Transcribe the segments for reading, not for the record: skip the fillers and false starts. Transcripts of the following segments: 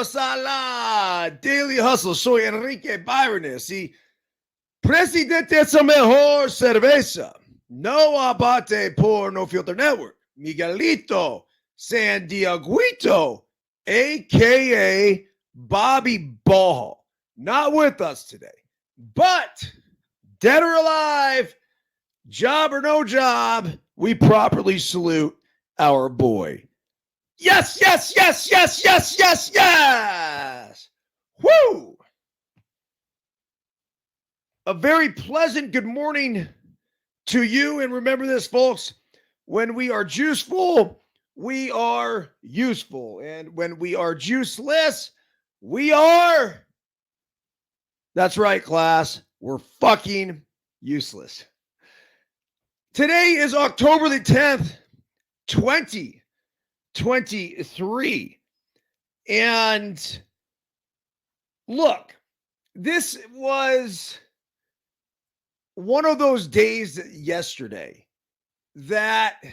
Bienvenidos a la Daily Hustle. Soy Enrique Byrnes y presidente de mejor cerveza. No abate por No Filter Network. Miguelito San Dieguito, a.k.a. Bobby Ball. Not with us today, but dead or alive, job or no job, we properly salute our boy. Yes, yes, yes, yes, yes, yes, yes. Woo! A very pleasant good morning to you. And remember this, folks, when we are juiceful, we are useful. And when we are juiceless, we are, that's right, class, we're fucking useless. Today is October the 10th, 2023. And look, this was one of those days yesterday that,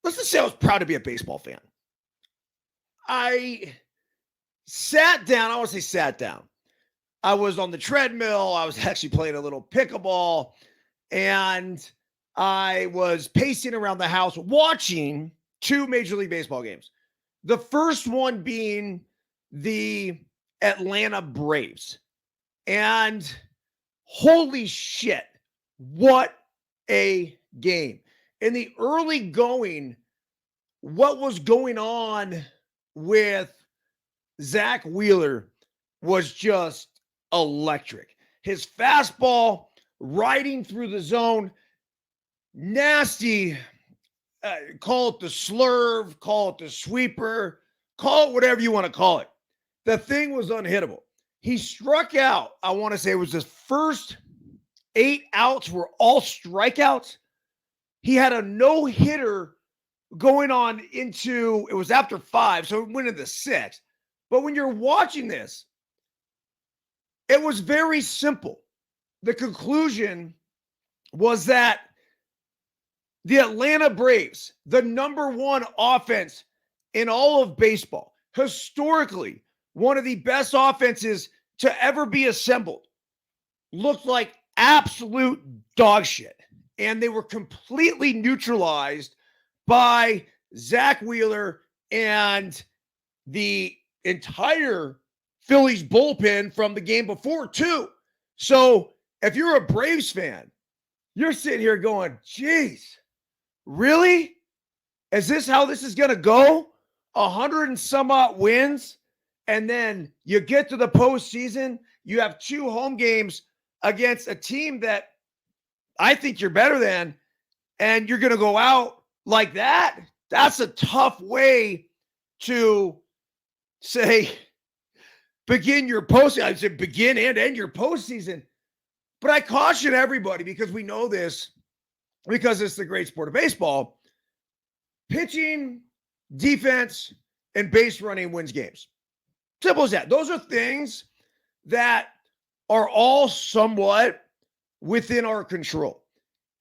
let's just say I was proud to be a baseball fan. I sat down. I want to say sat down. I was on the treadmill. I was actually playing a little pickleball, and I was pacing around the house watching two Major League Baseball games. The first one being the Atlanta Braves. And holy shit, what a game. In the early going, what was going on with Zach Wheeler was just electric. His fastball riding through the zone, nasty, call it the slurve, call it the sweeper, call it whatever you want to call it. The thing was unhittable. He struck out, I want to say it was his first 8 outs were all strikeouts. He had a no-hitter going on into, it was after 5, so it went into 6. But when you're watching this, it was very simple. The conclusion was that the Atlanta Braves, the number one offense in all of baseball, historically one of the best offenses to ever be assembled, looked like absolute dog shit. And they were completely neutralized by Zach Wheeler and the entire Phillies bullpen from the game before, too. So if you're a Braves fan, you're sitting here going, geez, really? Is this how this is going to go? 100 and some odd wins, and then you get to the postseason, you have 2 home games against a team that I think you're better than, and you're going to go out like that? That's a tough way to say begin your postseason. I said begin and end your postseason. But I caution everybody, because we know this, because it's the great sport of baseball. Pitching, defense, and base running wins games. Simple as that. Those are things that are all somewhat within our control.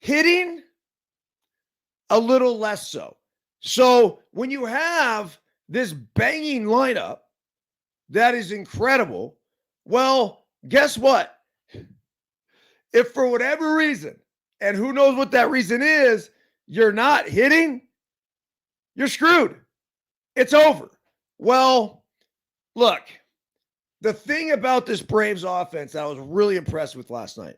Hitting, a little less so. So when you have this banging lineup that is incredible, well, guess what? If for whatever reason, and who knows what that reason is, you're not hitting, you're screwed. It's over. Well, look, the thing about this Braves offense that I was really impressed with last night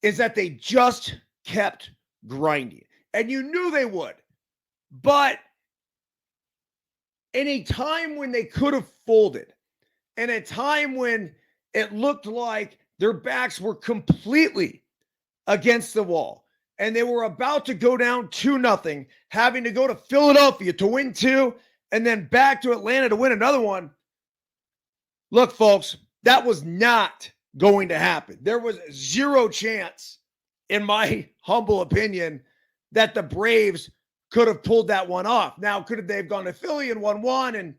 is that they just kept grinding. And you knew they would. But in a time when they could have folded, in a time when it looked like their backs were completely against the wall, and they were about to go down 2-0, having to go to Philadelphia to win 2, and then back to Atlanta to win another one. Look, folks, that was not going to happen. There was zero chance, in my humble opinion, that the Braves could have pulled that one off. Now, could they have gone to Philly and won 1? And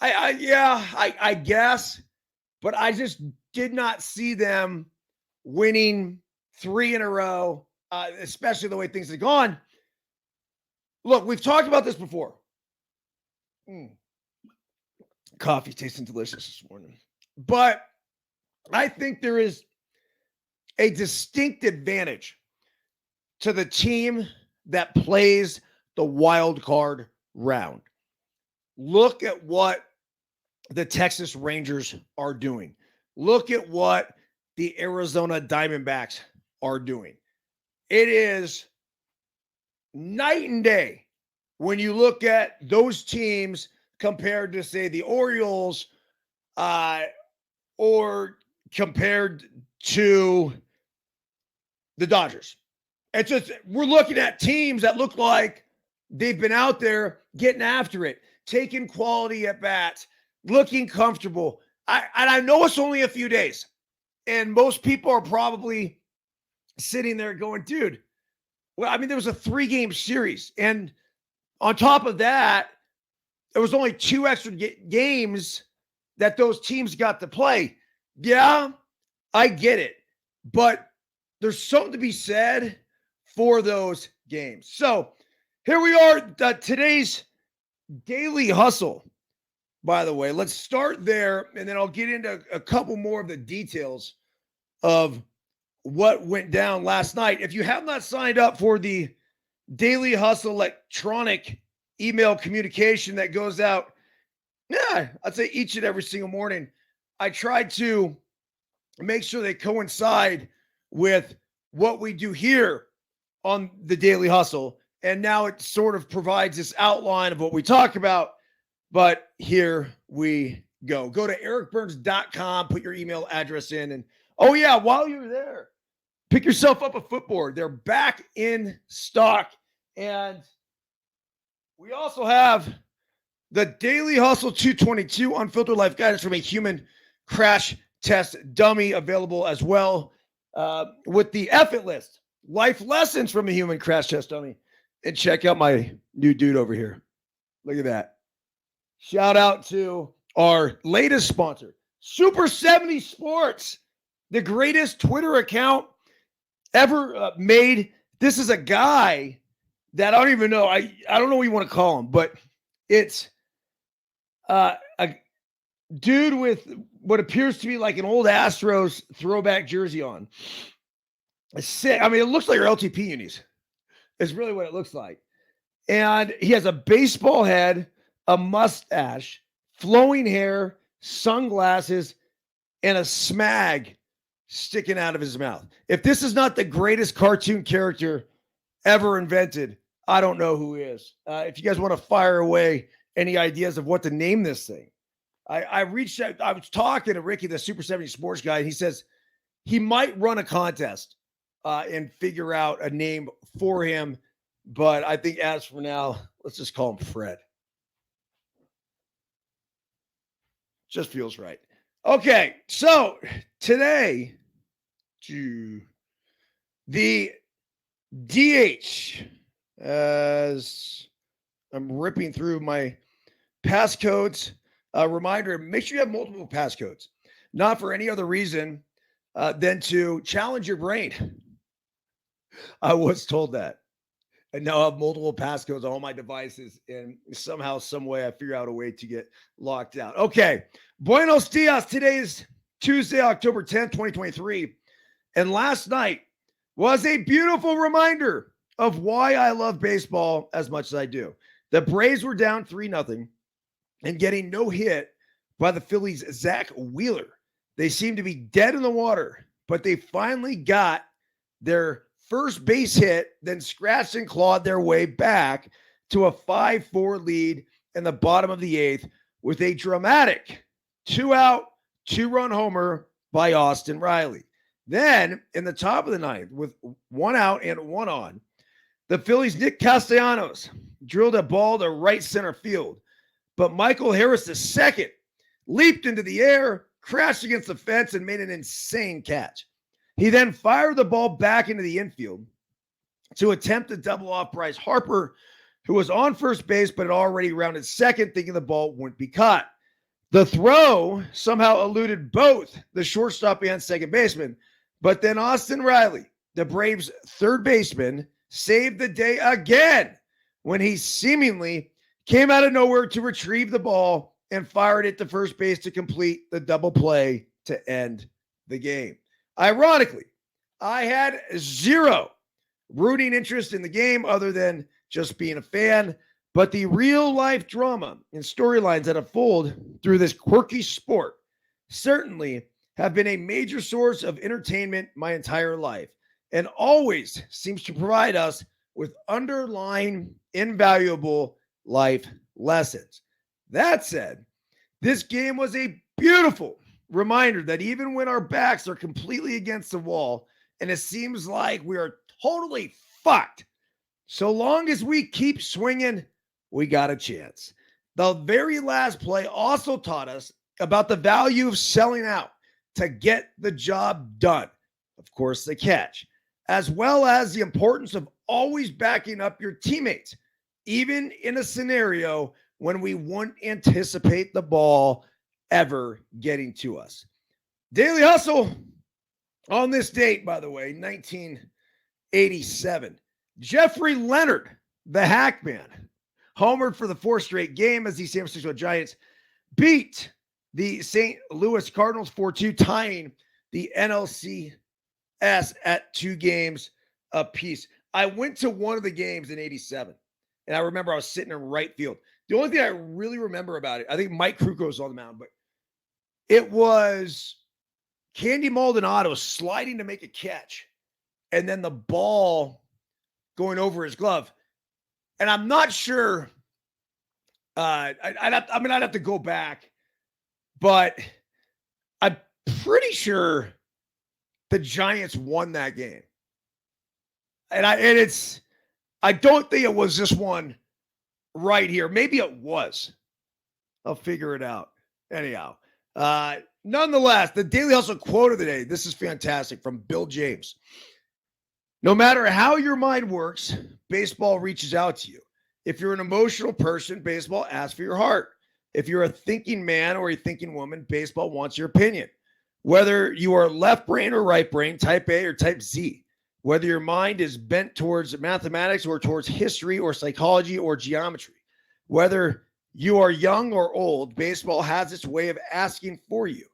I guess, but I just did not see them winning 3 in a row, especially the way things have gone. Look, we've talked about this before. Coffee tasting delicious this morning. But I think there is a distinct advantage to the team that plays the wild card round. Look at what the Texas Rangers are doing. Look at what the Arizona Diamondbacks are doing. It is night and day when you look at those teams compared to, say, the Orioles or compared to the Dodgers. It's just, we're looking at teams that look like they've been out there getting after it, taking quality at bats, looking comfortable. I know it's only a few days, and most people are probably sitting there going, dude, well, I mean, there was a 3-game series. And on top of that, there was only 2 extra games that those teams got to play. Yeah, I get it. But there's something to be said for those games. So here we are, today's Daily Hustle, by the way. Let's start there, and then I'll get into a couple more of the details of what went down last night. If you have not signed up for the Daily Hustle electronic email communication that goes out, I'd say each and every single morning, I try to make sure they coincide with what we do here on the Daily Hustle. And now it sort of provides this outline of what we talk about. But here we go. Go to ericbyrnes.com, put your email address in. And oh, yeah, while you're there, pick yourself up a footboard. They're back in stock. And we also have the Daily Hustle 222 Unfiltered Life Guidance from a Human Crash Test Dummy available as well with the F-It List, Life Lessons from a Human Crash Test Dummy. And check out my new dude over here. Look at that. Shout out to our latest sponsor, Super 70 Sports, the greatest Twitter account ever made. This is a guy that I don't even know. I don't know what you want to call him, but it's a dude with what appears to be like an old Astros throwback jersey on. Sick. I mean, it looks like your LTP unis. It's really what it looks like. And he has a baseball head, a mustache, flowing hair, sunglasses, and a smag sticking out of his mouth. If this is not the greatest cartoon character ever invented, I don't know who is. If you guys want to fire away any ideas of what to name this thing, I reached out. I was talking to Ricky, the Super 70 Sports guy, and he says he might run a contest and figure out a name for him. But I think as for now, let's just call him Fred. Just feels right. Okay, so today, the DH, as I'm ripping through my passcodes, a reminder, make sure you have multiple passcodes, not for any other reason than to challenge your brain. I was told that. And now I have multiple passcodes on all my devices, and somehow, some way, I figure out a way to get locked out. Okay. Buenos dias. Today is Tuesday, October 10th, 2023. And last night was a beautiful reminder of why I love baseball as much as I do. The Braves were down 3-0 and getting no hit by the Phillies' Zach Wheeler. They seemed to be dead in the water, but they finally got their first base hit, then scratched and clawed their way back to a 5-4 lead in the bottom of the 8th with a dramatic 2-out, 2-run homer by Austin Riley. Then, in the top of the 9th, with 1 out and 1 on, the Phillies' Nick Castellanos drilled a ball to right center field. But Michael Harris II leaped into the air, crashed against the fence, and made an insane catch. He then fired the ball back into the infield to attempt to double off Bryce Harper, who was on first base but had already rounded second, thinking the ball wouldn't be caught. The throw somehow eluded both the shortstop and second baseman, but then Austin Riley, the Braves' third baseman, saved the day again when he seemingly came out of nowhere to retrieve the ball and fired it to first base to complete the double play to end the game. Ironically, I had zero rooting interest in the game other than just being a fan, but the real life drama and storylines that unfold through this quirky sport certainly have been a major source of entertainment my entire life and always seems to provide us with underlying invaluable life lessons. That said, this game was a beautiful reminder that even when our backs are completely against the wall and it seems like we are totally fucked, so long as we keep swinging, we got a chance. The very last play also taught us about the value of selling out to get the job done. Of course, the catch, as well as the importance of always backing up your teammates, even in a scenario when we wouldn't anticipate the ball ever getting to us. Daily Hustle on this date, by the way, 1987. Jeffrey Leonard, the Hackman, homered for the fourth straight game as the San Francisco Giants beat the St. Louis Cardinals 4-2, tying the NLCS at 2 games apiece. I went to one of the games in 87, and I remember I was sitting in right field. The only thing I really remember about it, I think Mike Krukow was on the mound, but it was Candy Maldonado sliding to make a catch, and then the ball going over his glove. And I'm not sure. I'd have to go back, but I'm pretty sure the Giants won that game. And I don't think it was this one right here. Maybe it was. I'll figure it out. Anyhow, nonetheless, the Daily Hustle quote of the day. This is fantastic from Bill James. No matter how your mind works, baseball reaches out to you. If you're an emotional person, baseball asks for your heart. If you're a thinking man or a thinking woman, baseball wants your opinion. Whether you are left brain or right brain, type A or type Z, whether your mind is bent towards mathematics or towards history or psychology or geometry, whether you are young or old, baseball has its way of asking for you.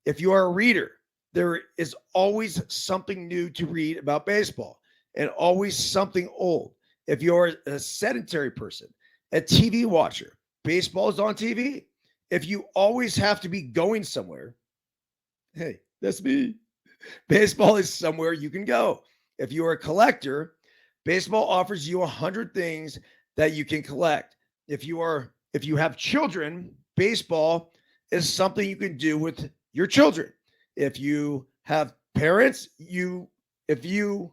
If you are a reader, there is always something new to read about baseball and always something old. If you're a sedentary person, a TV watcher, baseball is on TV. If you always have to be going somewhere, hey, that's me. Baseball is somewhere you can go. If you're a collector, baseball offers you 100 things that you can collect. If you have children, baseball is something you can do with your children. If you have parents, if you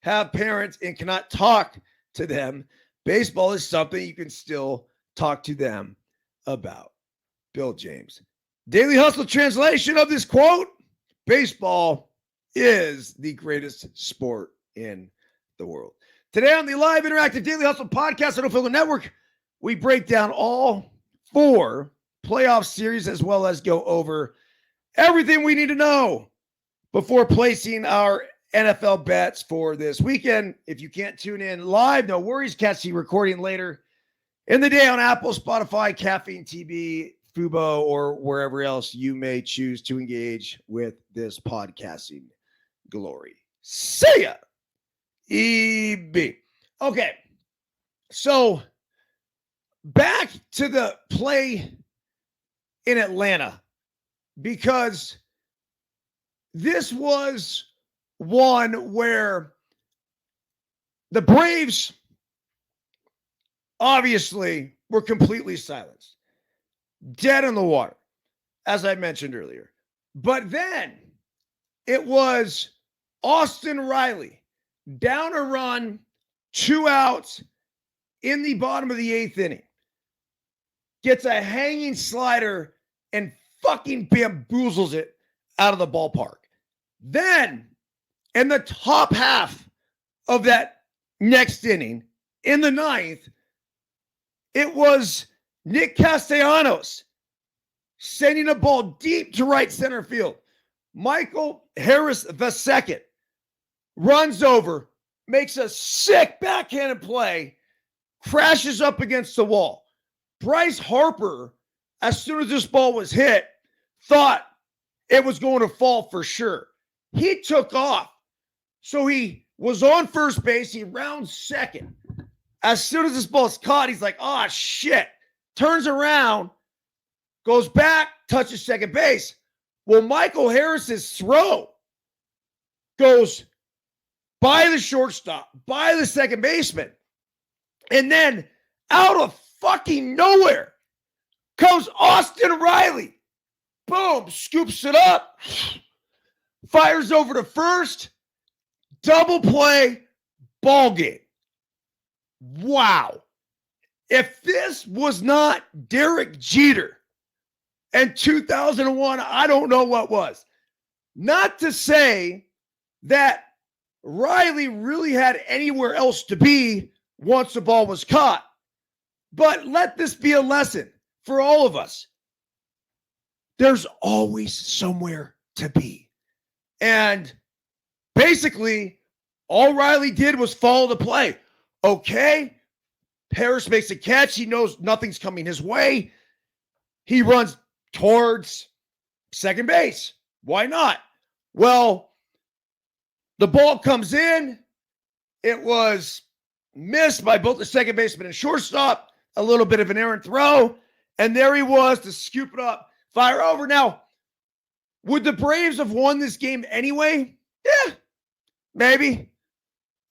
have parents and cannot talk to them, baseball is something you can still talk to them about. Bill James. Daily Hustle translation of this quote: baseball is the greatest sport in the world. Today on the live interactive Daily Hustle podcast on No Filter Network, we break down all 4 playoff series as well as go over everything we need to know before placing our NFL bets for this weekend. If you can't tune in live, no worries. Catch the recording later in the day on Apple, Spotify, Caffeine TV, Fubo, or wherever else you may choose to engage with this podcasting glory. See ya, EB. Okay, so back to the play in Atlanta, because this was one where the Braves obviously were completely silenced, dead in the water, as I mentioned earlier. But then it was Austin Riley down a run, 2 outs in the bottom of the 8th inning, gets a hanging slider and fucking bamboozles it out of the ballpark. Then in the top half of that next inning, in the 9th, it was Nick Castellanos sending a ball deep to right center field. Michael Harris II runs over, makes a sick backhanded play, crashes up against the wall. Bryce Harper as soon as this ball was hit, thought it was going to fall for sure. He took off. So he was on first base. He rounds second. As soon as this ball's caught, he's like, oh, shit. Turns around, goes back, touches second base. Well, Michael Harris's throw goes by the shortstop, by the second baseman. And then out of fucking nowhere comes Austin Riley. Boom, scoops it up, fires over to first, double play, ball game. Wow. If this was not Derek Jeter in 2001, I don't know what was. Not to say that Riley really had anywhere else to be once the ball was caught. But let this be a lesson for all of us. There's always somewhere to be. And basically, all Riley did was follow the play. Okay, Harris makes a catch. He knows nothing's coming his way. He runs towards second base. Why not? Well, the ball comes in. It was missed by both the second baseman and shortstop. A little bit of an errant throw. And there he was to scoop it up, fire over. Now, would the Braves have won this game anyway? Yeah, maybe.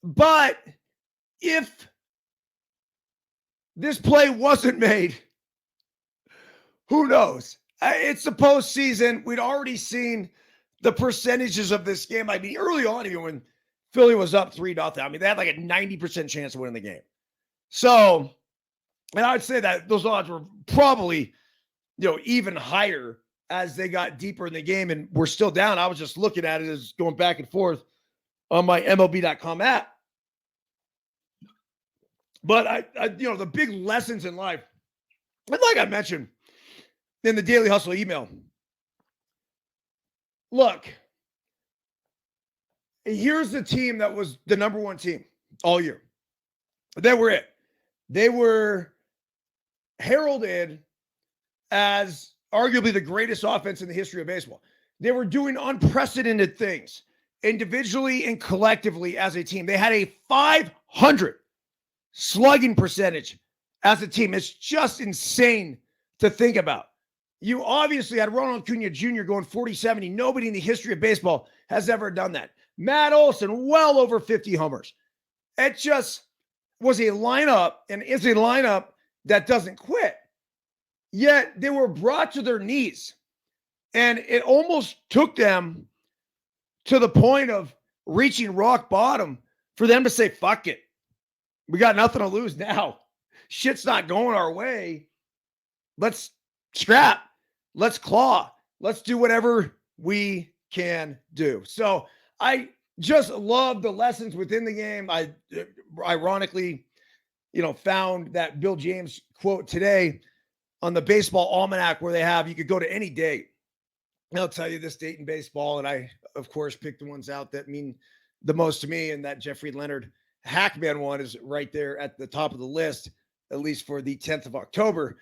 But if this play wasn't made, who knows? It's the postseason. We'd already seen the percentages of this game. I mean, early on, even when Philly was up 3-0, I mean, they had like a 90% chance of winning the game. So, and I would say that those odds were probably, even higher as they got deeper in the game and we're still down. I was just looking at it as going back and forth on my MLB.com app. But I the big lessons in life, and like I mentioned in the Daily Hustle email, look, here's the team that was the number one team all year. They were it. They were heralded as arguably the greatest offense in the history of baseball. They were doing unprecedented things individually and collectively as a team. They had a 500 slugging percentage as a team. It's just insane to think about. You obviously had Ronald Acuna Jr. going 40-70. Nobody in the history of baseball has ever done that. Matt Olson, well over 50 homers. It just was a lineup and is a lineup that doesn't quit. Yet they were brought to their knees. And it almost took them to the point of reaching rock bottom for them to say, fuck it. We got nothing to lose now. Shit's not going our way. Let's scrap. Let's claw. Let's do whatever we can do. So I just love the lessons within the game. I ironically, found that Bill James quote today on the Baseball Almanac where they have, you could go to any date. They'll tell you this date in baseball. And I, of course, picked the ones out that mean the most to me. And that Jeffrey Leonard Hackman one is right there at the top of the list, at least for the 10th of October.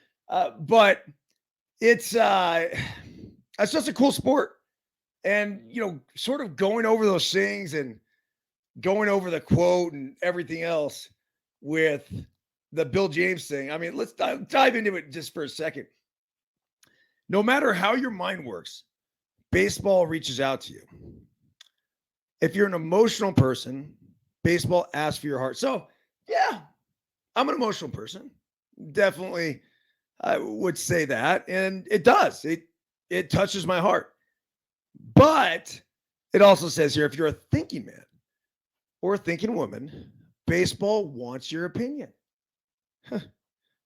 But it's just a cool sport. And, sort of going over those things and going over the quote and everything else with the Bill James thing. I mean, let's dive into it just for a second. No matter how your mind works, baseball reaches out to you. If you're an emotional person, baseball asks for your heart. So, yeah, I'm an emotional person. Definitely, I would say that. And it does. It touches my heart. But it also says here, if you're a thinking man or a thinking woman, baseball wants your opinion.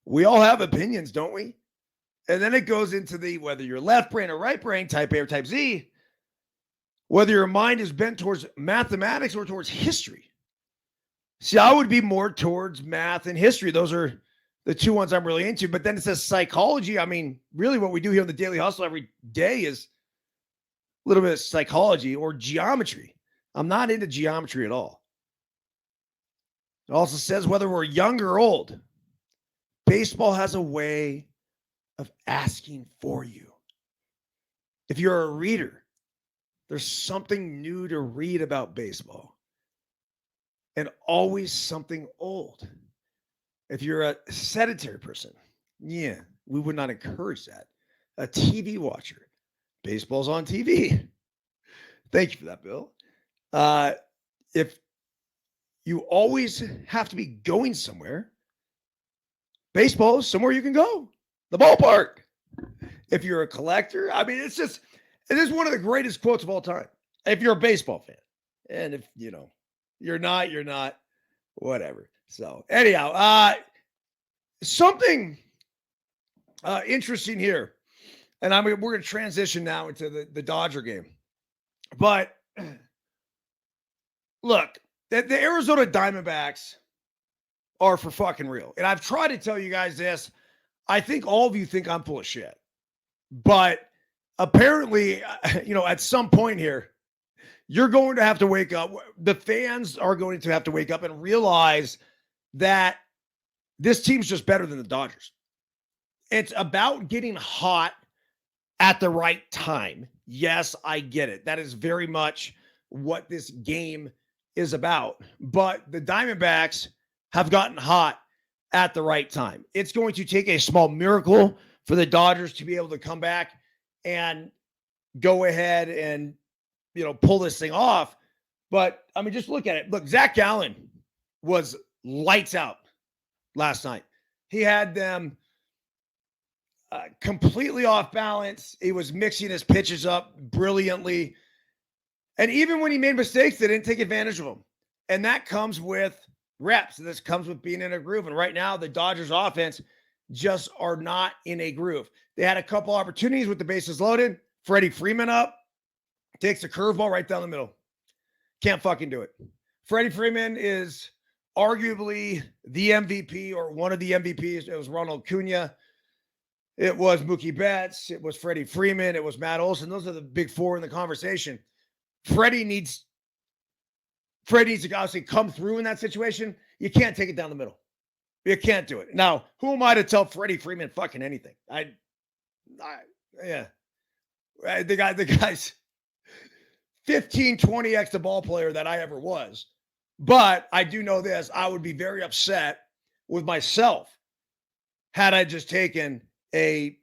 We all have opinions, don't we? And then it goes into the whether you're left brain or right brain, type A or type Z, whether your mind is bent towards mathematics or towards history. See, I would be more towards math and history. Those are the two ones I'm really into. But then it says psychology. I mean, really what we do here on the Daily Hustle every day is a little bit of psychology or geometry. I'm not into geometry at all. It also says whether we're young or old, baseball has a way of asking for you. If you're a reader, there's something new to read about baseball and always something old. If you're a sedentary person, yeah, we would not encourage that. A TV watcher, baseball's on TV. Thank you for that, Bill. If you always have to be going somewhere, baseball is somewhere you can go. The ballpark. If you're a collector, I mean, it is one of the greatest quotes of all time. If you're a baseball fan. And if, you're not, whatever. So anyhow, something interesting here. And we're going to transition now into the Dodger game. But look, the Arizona Diamondbacks are for fucking real. And I've tried to tell you guys this. I think all of you think I'm full of shit. But apparently, at some point here, you're going to have to wake up. The fans are going to have to wake up and realize that this team's just better than the Dodgers. It's about getting hot at the right time. Yes, I get it. That is very much what this game is about. But the Diamondbacks have gotten hot at the right time. It's going to take a small miracle for the Dodgers to be able to come back and go ahead and, pull this thing off. But, just look at it. Look, Zach Gallen was lights out last night. He had them completely off balance. He was mixing his pitches up brilliantly. And even when he made mistakes, they didn't take advantage of them. And that comes with reps. This comes with being in a groove. And right now, the Dodgers offense just are not in a groove. They had a couple opportunities with the bases loaded. Freddie Freeman up, takes a curveball right down the middle. Can't fucking do it. Freddie Freeman is arguably the MVP or one of the MVPs. It was Ronald Acuna. It was Mookie Betts. It was Freddie Freeman. It was Matt Olson. Those are the big four in the conversation. Freddie needs to obviously come through in that situation. You can't take it down the middle. You can't do it. Now, who am I to tell Freddie Freeman fucking anything? The guy's 15, 20x the ball player that I ever was. But I do know this. I would be very upset with myself had I just taken a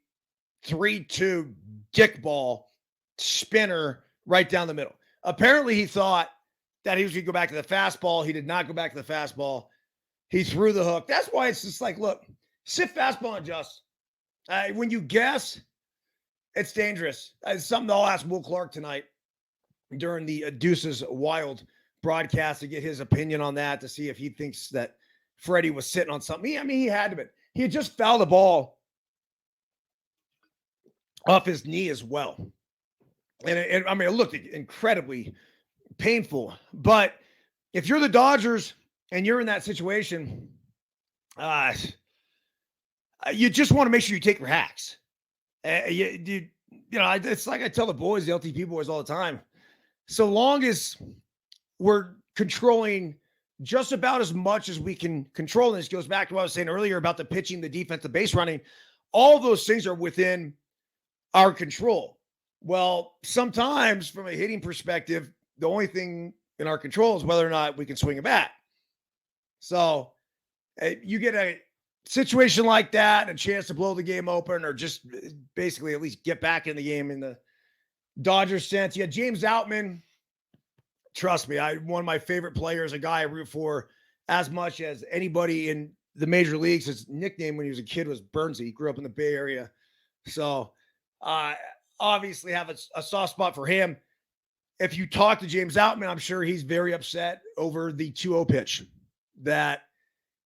3-2 dick ball spinner right down the middle. Apparently, he thought that he was going to go back to the fastball. He did not go back to the fastball. He threw the hook. That's why it's just like, look, sit fastball and adjust. When you guess, it's dangerous. It's something I'll ask Will Clark tonight during the Deuces Wild broadcast to get his opinion on that, to see if he thinks that Freddie was sitting on something. He had to be. He had just fouled the ball off his knee as well. And it looked incredibly painful. But if you're the Dodgers and you're in that situation, you just want to make sure you take your hacks. It's like I tell the boys, the LTP boys all the time. So long as we're controlling just about as much as we can control, and this goes back to what I was saying earlier about the pitching, the defense, the base running, all those things are within our control. Well, sometimes from a hitting perspective, the only thing in our control is whether or not we can swing a bat. So you get a situation like that, a chance to blow the game open or just basically at least get back in the game in the Dodgers sense. Yeah, James Outman, trust me, one of my favorite players, a guy I root for as much as anybody in the major leagues. His nickname when he was a kid was Byrnes. He grew up in the Bay Area. So obviously have a soft spot for him. If you talk to James Outman, I'm sure he's very upset over the 2-0 pitch that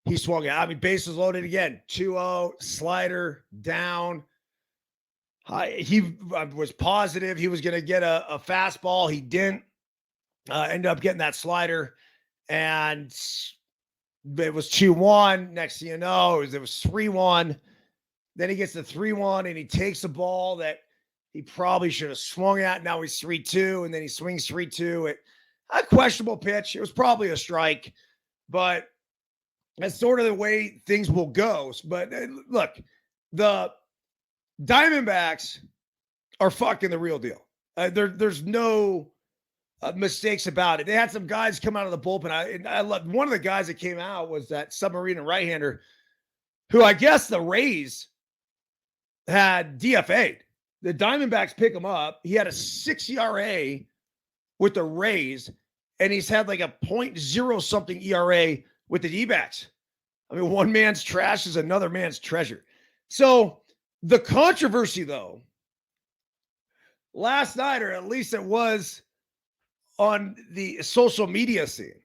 he swung at. Bases loaded again. 2-0, slider, down. He was positive he was going to get a fastball. He didn't. Ended up getting that slider. And it was 2-1. Next thing you know, it was 3-1. Then he gets the 3-1, and he takes the ball that he probably should have swung at. Now he's 3-2, and then he swings 3-2 at a questionable pitch. It was probably a strike, but that's sort of the way things will go. But look, the Diamondbacks are fucking the real deal. There's no mistakes about it. They had some guys come out of the bullpen. I love one of the guys that came out was that submarine and right-hander who I guess the Rays had DFA'd. The Diamondbacks pick him up. He had a 6 ERA with the Rays, and he's had like a .0 something ERA with the D-backs. I mean, one man's trash is another man's treasure. So the controversy, though, last night, or at least it was on the social media scene,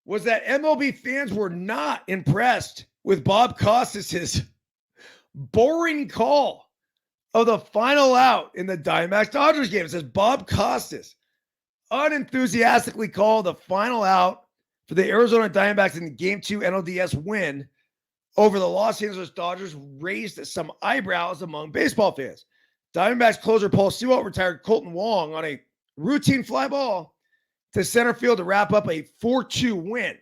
was that MLB fans were not impressed with Bob Costas' boring call of the final out in the Diamondbacks-Dodgers game. It says Bob Costas unenthusiastically called the final out for the Arizona Diamondbacks in the Game 2 NLDS win over the Los Angeles Dodgers raised some eyebrows among baseball fans. Diamondbacks closer Paul Sewell retired Colton Wong on a routine fly ball to center field to wrap up a 4-2 win.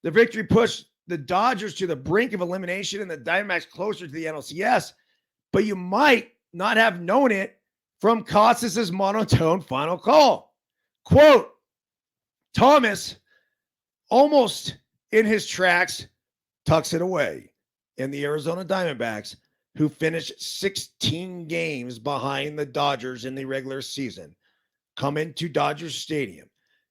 The victory pushed the Dodgers to the brink of elimination and the Diamondbacks closer to the NLCS, but you might not have known it from Costas' monotone final call. Quote, Thomas, almost in his tracks, tucks it away. And the Arizona Diamondbacks, who finished 16 games behind the Dodgers in the regular season, come into Dodgers Stadium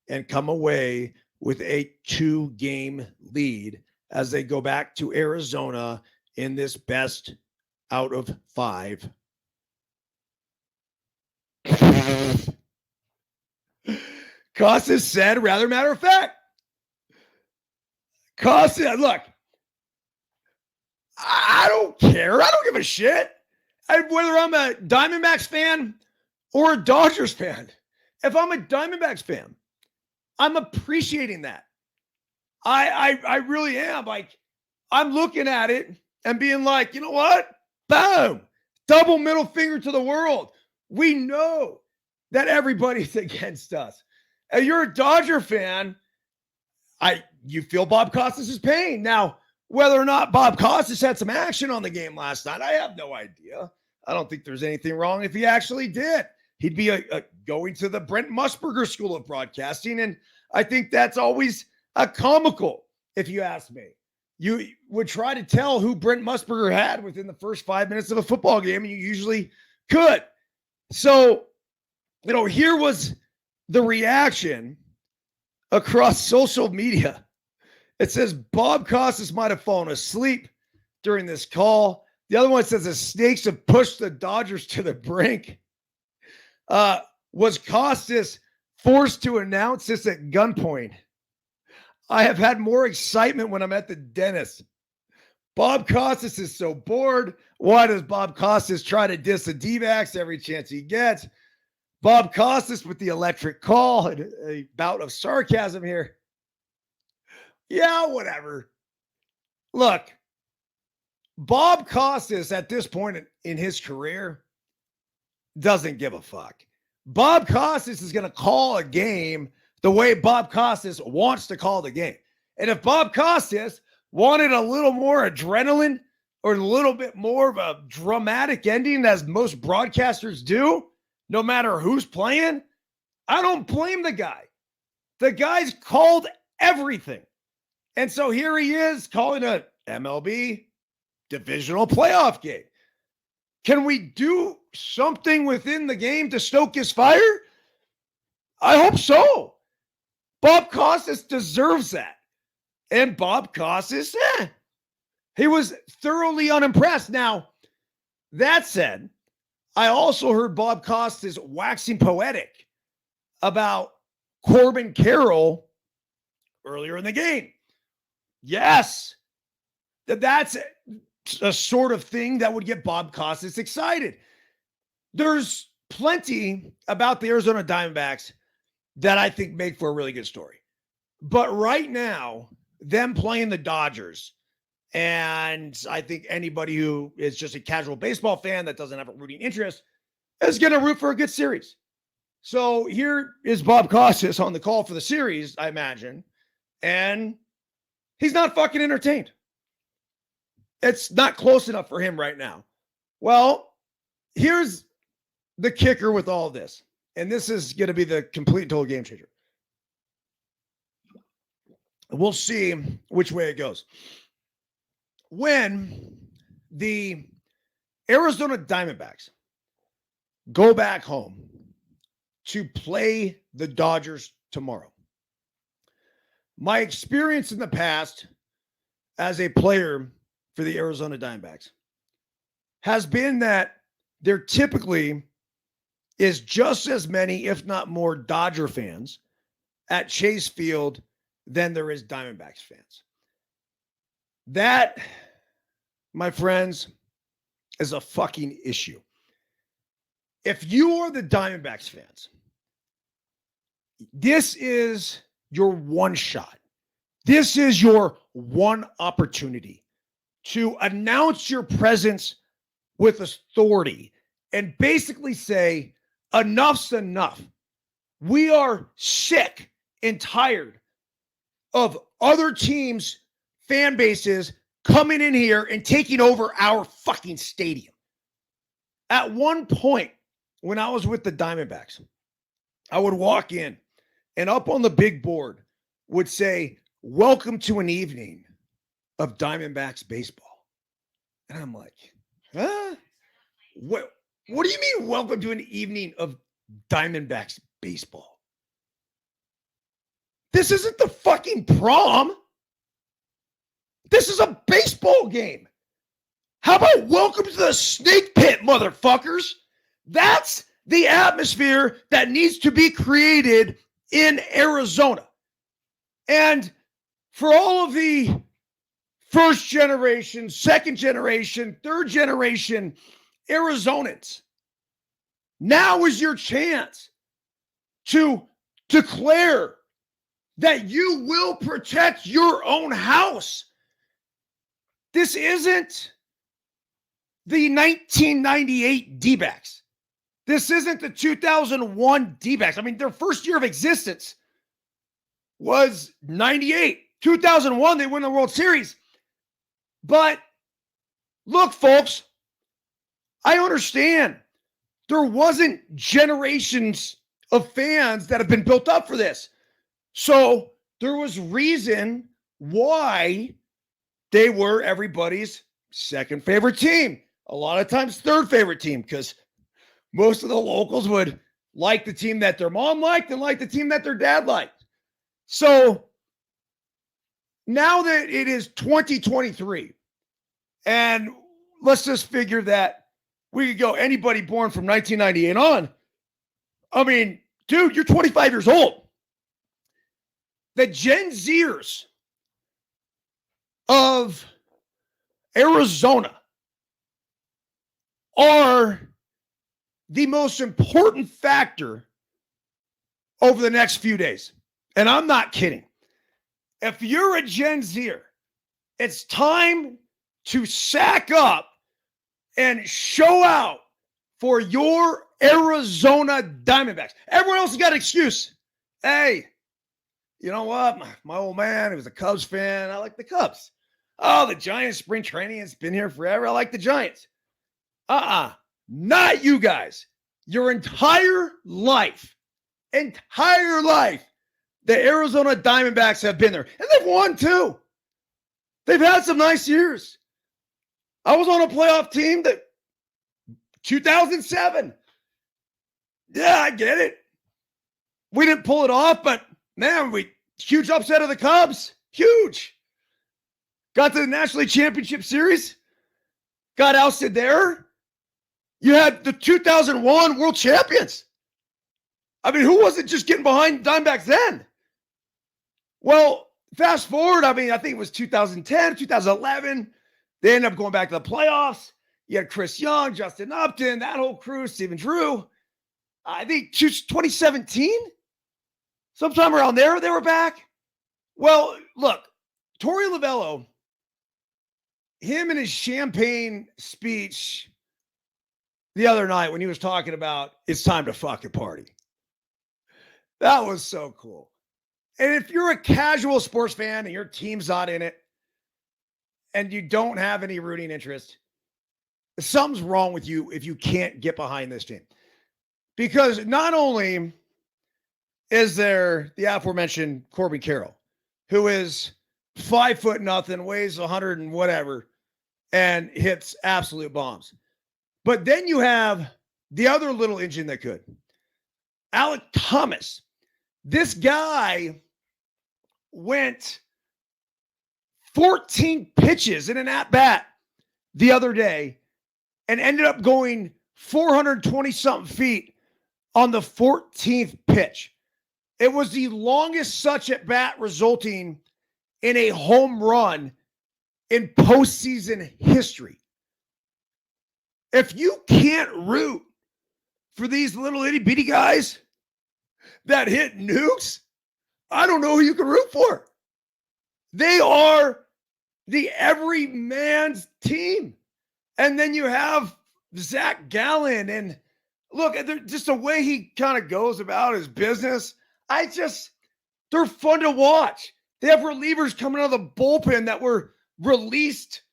and come away with a 2-game lead as they go back to Arizona in this best out of 5. Costas said, rather matter of fact, Costas, look, I don't care. I don't give a shit. Whether I'm a Diamondbacks fan or a Dodgers fan. If I'm a Diamondbacks fan, I'm appreciating that. I really am. Like, I'm looking at it and being like, you know what? Boom. Double middle finger to the world. We know that everybody's against us. And you're a Dodger fan, you feel Bob Costas' pain. Now, whether or not Bob Costas had some action on the game last night, I have no idea. I don't think there's anything wrong if he actually did. He'd be going to the Brent Musburger School of Broadcasting, and I think that's always comical, if you ask me. You would try to tell who Brent Musburger had within the first 5 minutes of a football game, and you usually could. So, here was the reaction across social media. It says Bob Costas might have fallen asleep during this call. The other one says the Snakes have pushed the Dodgers to the brink. Was Costas forced to announce this at gunpoint? I have had more excitement when I'm at the dentist. Bob Costas is so bored. Why does Bob Costas try to diss the D-backs every chance he gets? Bob Costas with the electric call and a bout of sarcasm here. Yeah, whatever. Look, Bob Costas at this point in his career doesn't give a fuck. Bob Costas is going to call a game the way Bob Costas wants to call the game. And if Bob Costas wanted a little more adrenaline or a little bit more of a dramatic ending, as most broadcasters do, no matter who's playing, I don't blame the guy. The guy's called everything. And so here he is calling a MLB divisional playoff game. Can we do something within the game to stoke his fire? I hope so. Bob Costas deserves that. And Bob Costas, he was thoroughly unimpressed. Now, that said, I also heard Bob Costas waxing poetic about Corbin Carroll earlier in the game. Yes, that's a sort of thing that would get Bob Costas excited. There's plenty about the Arizona Diamondbacks that I think make for a really good story. But right now, them playing the Dodgers, and I think anybody who is just a casual baseball fan that doesn't have a rooting interest is going to root for a good series. So here is Bob Costas on the call for the series, I imagine, and he's not fucking entertained. It's not close enough for him right now. Well, Here's the kicker with all this, and this is going to be the complete and total game changer. We'll see which way it goes. When the Arizona Diamondbacks go back home to play the Dodgers tomorrow, my experience in the past as a player for the Arizona Diamondbacks has been that there typically is just as many, if not more, Dodger fans at Chase Field than there is Diamondbacks fans. That, my friends, is a fucking issue. If you are the Diamondbacks fans, this is your one shot. This is your one opportunity to announce your presence with authority and basically say, enough's enough. We are sick and tired of other teams' fan bases coming in here and taking over our fucking stadium. At one point, when I was with the Diamondbacks, I would walk in and up on the big board would say, welcome to an evening of Diamondbacks baseball. And I'm like, huh? What do you mean, welcome to an evening of Diamondbacks baseball? This isn't the fucking prom. This is a baseball game. How about welcome to the snake pit, motherfuckers? That's the atmosphere that needs to be created in Arizona. And for all of the first generation, second generation, third generation Arizonans, now is your chance to declare that you will protect your own house. This isn't the 1998 D-backs. This isn't the 2001 D-backs. I mean, their first year of existence was 98. 2001, they win the World Series. But look, folks, I understand there wasn't generations of fans that have been built up for this. So there was reason why they were everybody's second favorite team. A lot of times third favorite team, because most of the locals would like the team that their mom liked and like the team that their dad liked. So now that it is 2023, and let's just figure that we could go anybody born from 1998 on. I mean, dude, you're 25 years old. The Gen Zers of Arizona are the most important factor over the next few days. And I'm not kidding. If you're a Gen Zer, it's time to sack up and show out for your Arizona Diamondbacks. Everyone else has got an excuse. Hey, you know what? My old man, he was a Cubs fan. I like the Cubs. Oh, the Giants spring training has been here forever. I like the Giants. Not you guys. Your entire life, the Arizona Diamondbacks have been there. And they've won too. They've had some nice years. I was on a playoff team that 2007. Yeah, I get it. We didn't pull it off, but man, huge upset of the Cubs. Huge. Got to the National League Championship Series. Got ousted there. You had the 2001 World Champions. I mean, who wasn't just getting behind Diamondbacks then? Well, fast forward, I think it was 2010, 2011. They ended up going back to the playoffs. You had Chris Young, Justin Upton, that whole crew, Stephen Drew. I think 2017, sometime around there, they were back. Well, look, Torey Lovello, him and his champagne speech the other night when he was talking about it's time to fucking party. That was so cool. And if you're a casual sports fan and your team's not in it and you don't have any rooting interest, something's wrong with you if you can't get behind this team. Because not only is there the aforementioned Corbin Carroll, who is 5'0", weighs 100 and whatever, and hits absolute bombs. But then you have the other little engine that could. Alec Thomas. This guy went 14 pitches in an at-bat the other day and ended up going 420-something feet on the 14th pitch. It was the longest such at-bat resulting in a home run in postseason history. If you can't root for these little itty-bitty guys that hit nukes, I don't know who you can root for. They are the every man's team. And then you have Zach Gallen. And look, just the way he kind of goes about his business, they're fun to watch. They have relievers coming out of the bullpen that were released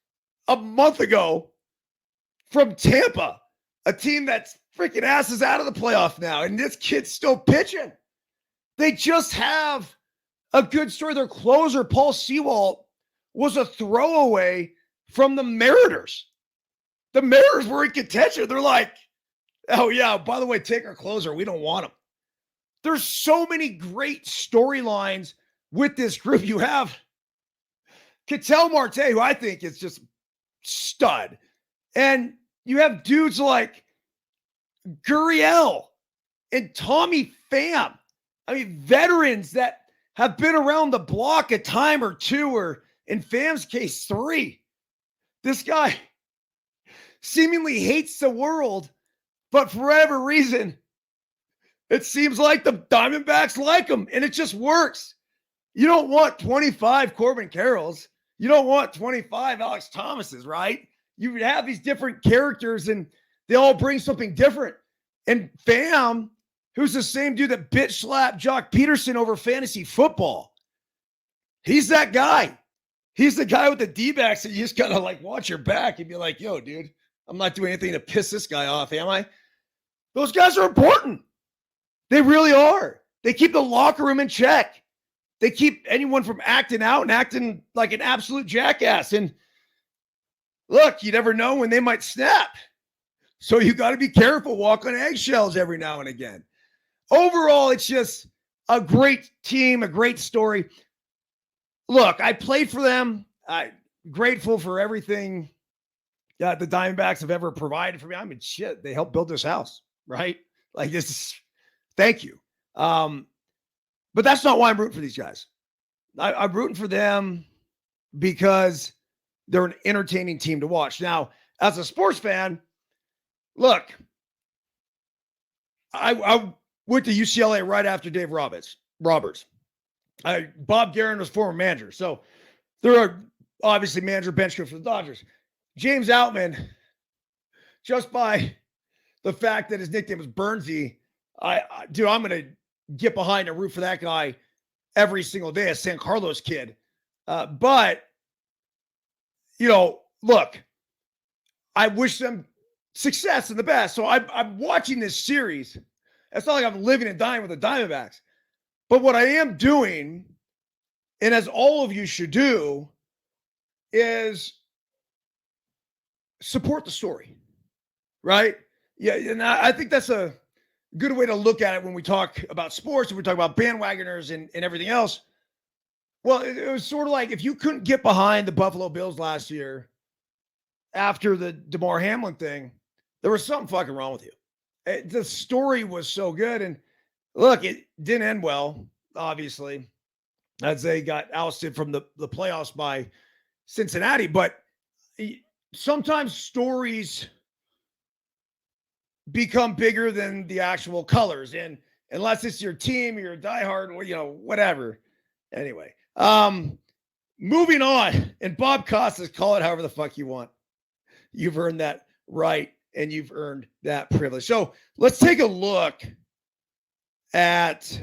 a month ago from Tampa, a team that's freaking asses out of the playoff now. And this kid's still pitching. They just have a good story. Their closer, Paul Sewald, was a throwaway from the Mariners. The Mariners were in contention. They're like, oh, yeah, by the way, take our closer. We don't want him. There's so many great storylines with this group. You have Ketel Marte, who I think is just stud. And you have dudes like Gurriel and Tommy Pham. I mean, veterans that have been around the block a time or two, or in Pham's case, 3. This guy seemingly hates the world, but for whatever reason, it seems like the Diamondbacks like him, and it just works. You don't want 25 Corbin Carrolls. You don't want 25 Alex Thomases, right? You would have these different characters, and they all bring something different. And Pham, who's the same dude that bitch slapped Jock Peterson over fantasy football, he's that guy. He's the guy with the D-backs that you just gotta like watch your back and be like, yo, dude, I'm not doing anything to piss this guy off, am I? Those guys are important. They really are. They keep the locker room in check. They keep anyone from acting out and acting like an absolute jackass. And look, you never know when they might snap. So you got to be careful, walk on eggshells every now and again. Overall, it's just a great team, a great story. Look, I played for them. I'm grateful for everything that the Diamondbacks have ever provided for me. I mean, shit, they helped build this house, right? Like this is, thank you. But that's not why I'm rooting for these guys. I'm rooting for them because they're an entertaining team to watch. Now, as a sports fan, look, I went to UCLA right after Dave Roberts. Bob Guerin was former manager. So there are obviously manager bench coach for the Dodgers. James Outman, just by the fact that his nickname was Byrnesy, I'm going to get behind and root for that guy every single day, a San Carlos kid. But, look, I wish them success and the best. So I'm watching this series. It's not like I'm living and dying with the Diamondbacks. But what I am doing, and as all of you should do, is support the story, right? Yeah, and I think that's a good way to look at it when we talk about sports and we talk about bandwagoners and everything else. Well, it was sort of like if you couldn't get behind the Buffalo Bills last year after the DeMar Hamlin thing, there was something fucking wrong with you. The story was so good. And look, it didn't end well, obviously, as they got ousted from the playoffs by Cincinnati. But sometimes stories become bigger than the actual colors. And unless it's your team, you're a diehard, whatever. Anyway, moving on. And Bob Costas, call it however the fuck you want. You've earned that right, and you've earned that privilege. So let's take a look at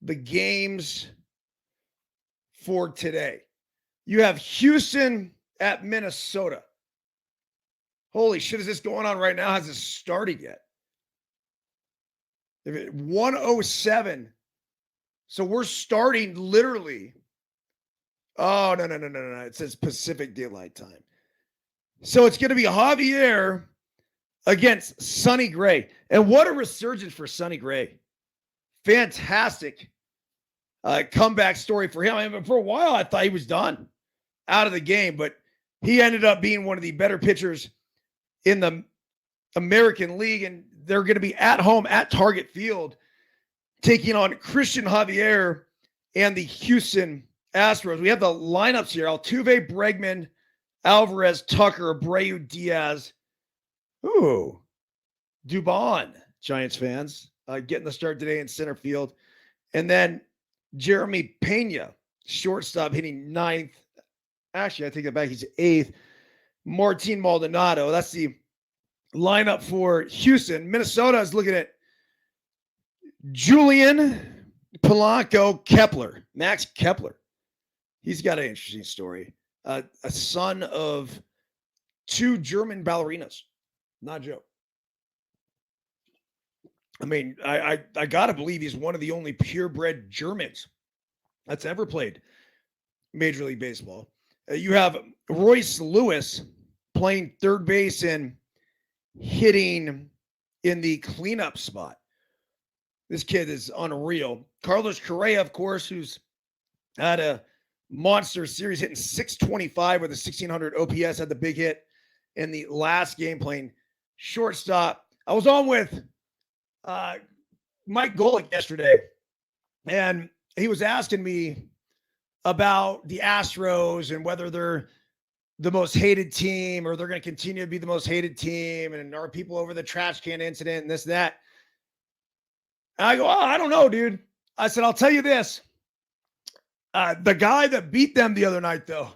the games for today. You have Houston at Minnesota. Holy shit, is this going on right now? Has it started yet? 107. So we're starting literally. Oh, no. It says Pacific Daylight Time. So it's going to be Javier against Sonny Gray. And what a resurgence for Sonny Gray. Fantastic comeback story for him. I mean, for a while, I thought he was done out of the game, but he ended up being one of the better pitchers in the American League, and they're going to be at home at Target Field taking on Christian Javier and the Houston Astros. We have the lineups here. Altuve, Bregman, Alvarez, Tucker, Abreu, Diaz. Ooh, Dubon, Giants fans, getting the start today in center field. And then Jeremy Pena, shortstop, hitting ninth. Actually, I take that back. He's eighth. Martin Maldonado. That's the lineup for Houston. Minnesota is looking at Julian Polanco Kepler, Max Kepler. He's got an interesting story. A son of two German ballerinas. Not a joke. I mean, I got to believe he's one of the only purebred Germans that's ever played Major League Baseball. You have Royce Lewis playing third base and hitting in the cleanup spot. This kid is unreal. Carlos Correa, of course, who's had a monster series, hitting 625 with a 1600 OPS, had the big hit in the last game playing shortstop. I was on with Mike Golick yesterday, and he was asking me about the Astros and whether they're the most hated team or they're going to continue to be the most hated team, and are people over the trash can incident and this, that. And I go, oh, I don't know, dude. I said, I'll tell you this. The guy that beat them the other night, though,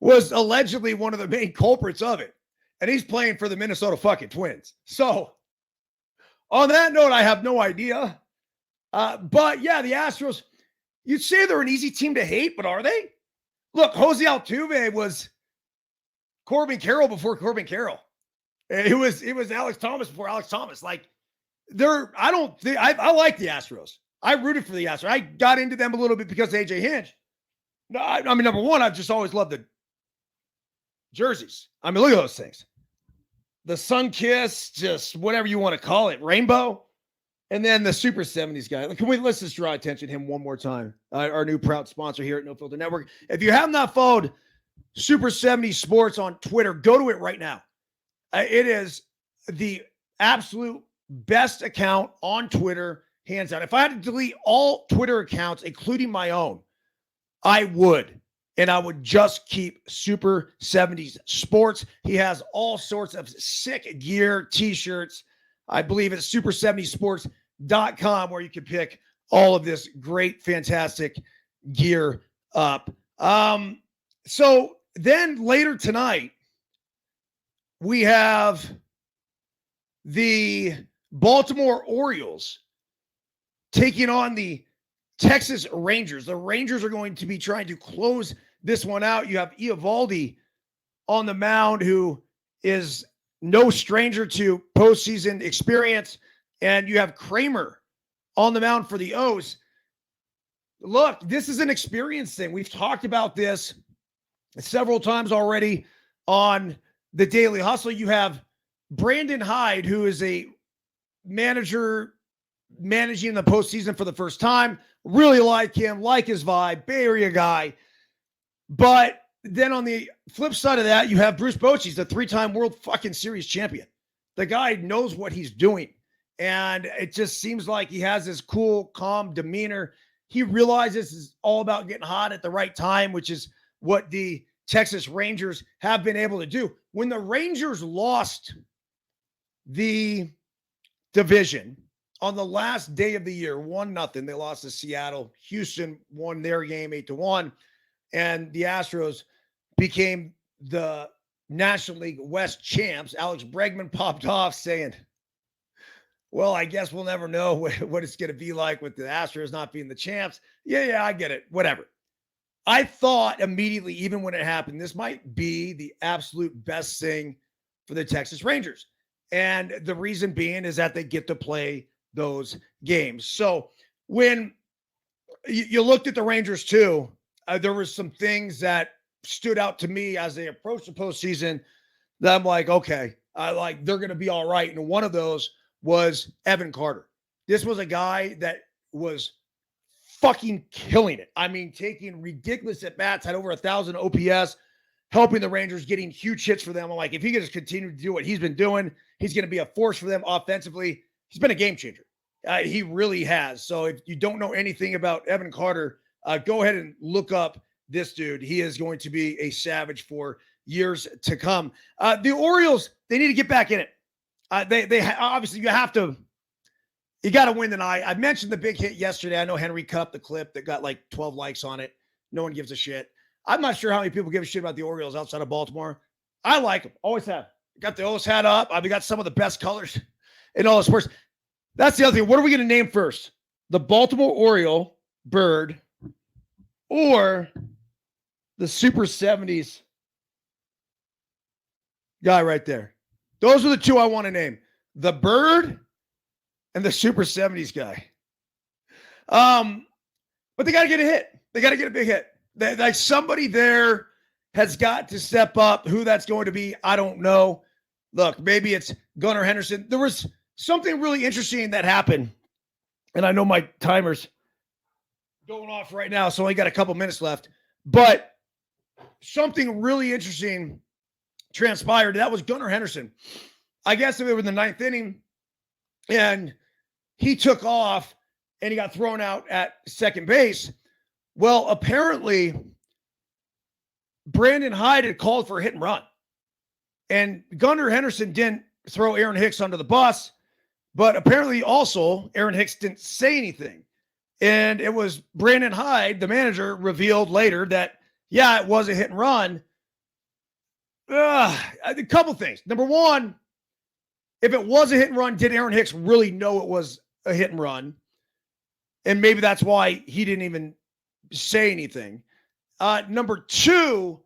was allegedly one of the main culprits of it. And he's playing for the Minnesota fucking Twins. So on that note, I have no idea. But yeah, the Astros, you'd say they're an easy team to hate, but are they? Look, Jose Altuve was Corbin Carroll before Corbin Carroll. It was Alex Thomas before Alex Thomas. Like, I like the Astros. I rooted for the Astros. I got into them a little bit because of AJ Hinch. No, I mean, number one, I've just always loved the jerseys. I mean, look at those things. The sun kiss, just whatever you want to call it, rainbow. And then the Super 70s guy. Let's just draw attention to him one more time. Our new proud sponsor here at No Filter Network. If you have not followed Super 70s Sports on Twitter, go to it right now. It is the absolute best account on Twitter, hands down. If I had to delete all Twitter accounts, including my own, I would. And I would just keep Super 70s Sports. He has all sorts of sick gear, t-shirts. I believe it's super70sports.com where you can pick all of this great, fantastic gear up. So then later tonight, we have the Baltimore Orioles taking on the Texas Rangers. The Rangers are going to be trying to close this one out. You have Eovaldi on the mound, who is no stranger to postseason experience. And you have Kramer on the mound for the O's. Look, this is an experience thing. We've talked about this several times already on the Daily Hustle. You have Brandon Hyde, who is a manager managing the postseason for the first time. Really like him, like his vibe, Bay Area guy. But then on the flip side of that, you have Bruce Bochy, the three-time World fucking Series champion. The guy knows what he's doing. And it just seems like he has this cool, calm demeanor. He realizes it's all about getting hot at the right time, which is what the Texas Rangers have been able to do. When the Rangers lost the division on the last day of the year, 1-0, they lost to Seattle. Houston won their game 8-1. And the Astros became the National League West champs. Alex Bregman popped off saying, well, I guess we'll never know what it's going to be like with the Astros not being the champs. Yeah, I get it. Whatever. I thought immediately, even when it happened, this might be the absolute best thing for the Texas Rangers. And the reason being is that they get to play those games. So when you looked at the Rangers too, there were some things that stood out to me as they approached the postseason that I'm like, okay, they're going to be all right. And one of those was Evan Carter. This was a guy that was fucking killing it. I mean, taking ridiculous at bats, had over 1,000 OPS, helping the Rangers, getting huge hits for them. I'm like, if he can just continue to do what he's been doing, he's going to be a force for them offensively. He's been a game changer. He really has. So if you don't know anything about Evan Carter, go ahead and look up this dude. He is going to be a savage for years to come. The Orioles, they need to get back in it. They obviously you got to win tonight. I mentioned the big hit yesterday. I know Henry Cup, the clip that got like 12 likes on it. No one gives a shit. I'm not sure how many people give a shit about the Orioles outside of Baltimore. I like them. Always have. Got the O's hat up. I've got some of the best colors in all the sports. That's the other thing. What are we going to name first? The Baltimore Oriole bird or the Super 70s guy right there? Those are the two I want to name. The bird and the Super 70s guy. But they got to get a hit. They got to get a big hit. Like somebody there has got to step up. Who that's going to be, I don't know. Look, maybe it's Gunnar Henderson. There was something really interesting that happened, and I know my timer's going off right now, so I only got a couple minutes left. But something really interesting transpired. That was Gunnar Henderson. I guess they were in the ninth inning, and he took off, and he got thrown out at second base. Well, apparently, Brandon Hyde had called for a hit and run. And Gunnar Henderson didn't throw Aaron Hicks under the bus, but apparently also Aaron Hicks didn't say anything. And it was Brandon Hyde, the manager, revealed later that, yeah, it was a hit and run. A couple things. Number one, if it was a hit and run, did Aaron Hicks really know it was a hit and run? And maybe that's why he didn't even say anything. Number two,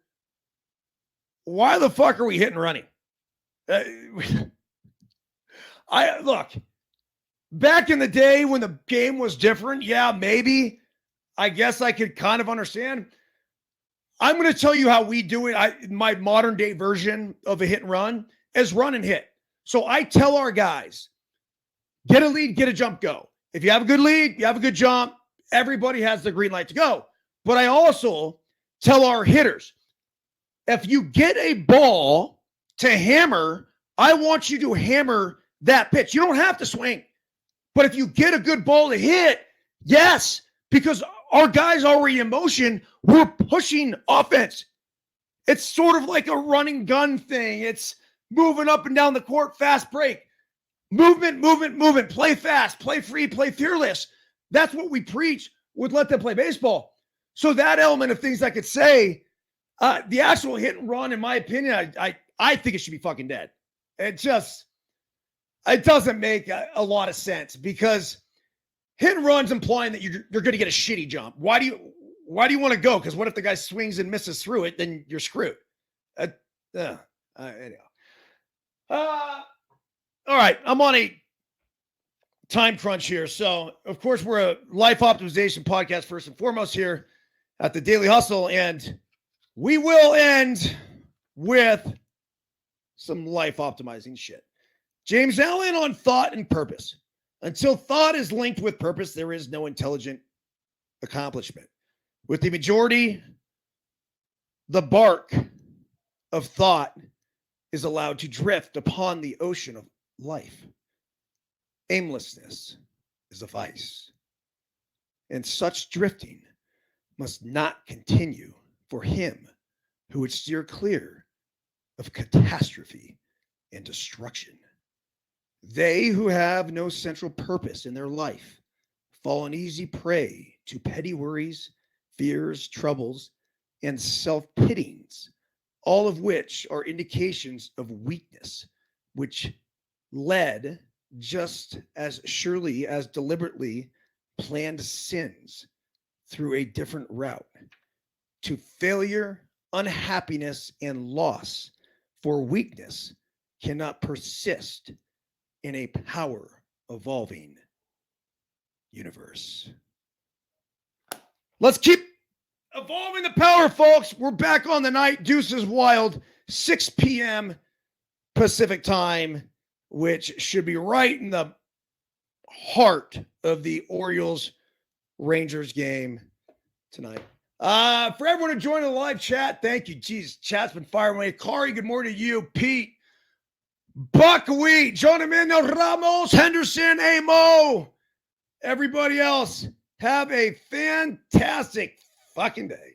why the fuck are we hitting running? Look, back in the day when the game was different, yeah, maybe. I guess I could kind of understand. I'm going to tell you how we do it. My modern day version of a hit and run is run and hit. So I tell our guys, get a lead, get a jump, go. If you have a good lead, you have a good jump, everybody has the green light to go. But I also tell our hitters, if you get a ball to hammer, I want you to hammer that pitch. You don't have to swing. But if you get a good ball to hit, yes, because our guys already in motion, we're pushing offense. It's sort of like a running gun thing. It's moving up and down the court, fast break. Movement, movement, movement. Play fast, play free, play fearless. That's what we preach with Let Them Play Baseball. So that element of things I could say, the actual hit and run, in my opinion, I think it should be fucking dead. It doesn't make a lot of sense because hit and run's implying that you're going to get a shitty jump. Why do you want to go? Because what if the guy swings and misses through it? Then you're screwed. Anyhow. All right, I'm on a time crunch here. So, of course, we're a life optimization podcast first and foremost here at the Daily Hustle, and we will end with some life optimizing shit. James Allen on thought and purpose. Until thought is linked with purpose, there is no intelligent accomplishment. With the majority, the bark of thought is allowed to drift upon the ocean of life. Aimlessness is a vice, and such drifting must not continue for him who would steer clear of catastrophe and destruction. They who have no central purpose in their life fall an easy prey to petty worries, fears, troubles, and self-pityings, all of which are indications of weakness, which led just as surely as deliberately planned sins through a different route to failure, unhappiness, and loss. For weakness cannot persist in a power evolving universe. Let's keep evolving the power, folks. We're back on the night. Deuces Wild, 6 p.m. Pacific time, which should be right in the heart of the Orioles Rangers game tonight. For everyone who joined the live chat, thank you. Jesus, chat's been firing away. Kari, good morning to you. Pete, Buckwheat, John Emmanuel Ramos, Henderson, Amo, everybody else, have a fantastic fucking day.